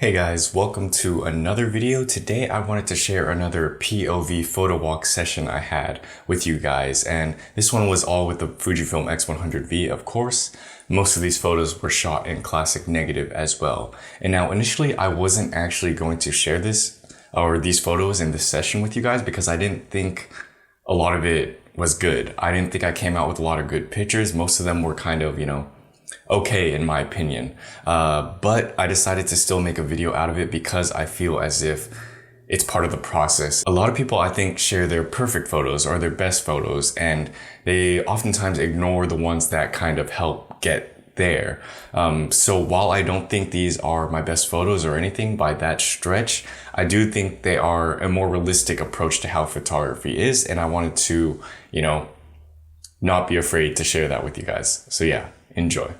Hey guys, welcome to another video. Today I wanted to share another POV photo walk session I had with you guys, and this one was all with the Fujifilm x100v, of course. Most of these photos were shot in classic negative as well. And now initially I wasn't actually going to share these photos in this session with you guys because I didn't think a lot of it was good. I didn't think I came out with a lot of good pictures. Most of them were kind of, okay in my opinion. But I decided to still make a video out of it because I feel as if it's part of the process. A lot of people, I think, share their perfect photos or their best photos, and they oftentimes ignore the ones that kind of help get there. So while I don't think these are my best photos or anything by that stretch, I do think they are a more realistic approach to how photography is, and I wanted to, not be afraid to share that with you guys. So yeah, enjoy.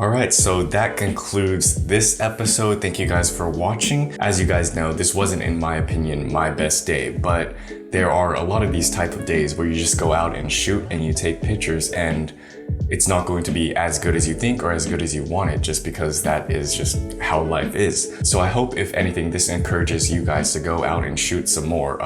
Alright, so that concludes this episode. Thank you guys for watching. As you guys know, this wasn't, in my opinion, my best day, but there are a lot of these type of days where you just go out and shoot and you take pictures, and it's not going to be as good as you think or as good as you want it, just because that is just how life is. So I hope, if anything, this encourages you guys to go out and shoot some more.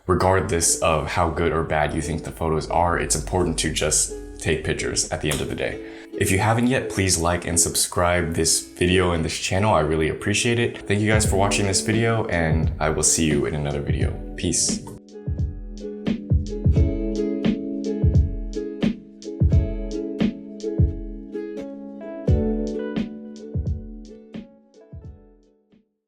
Regardless of how good or bad you think the photos are, it's important to just take pictures at the end of the day. If you haven't yet, please like and subscribe this video and this channel. I really appreciate it. Thank you guys for watching this video, and I will see you in another video. Peace.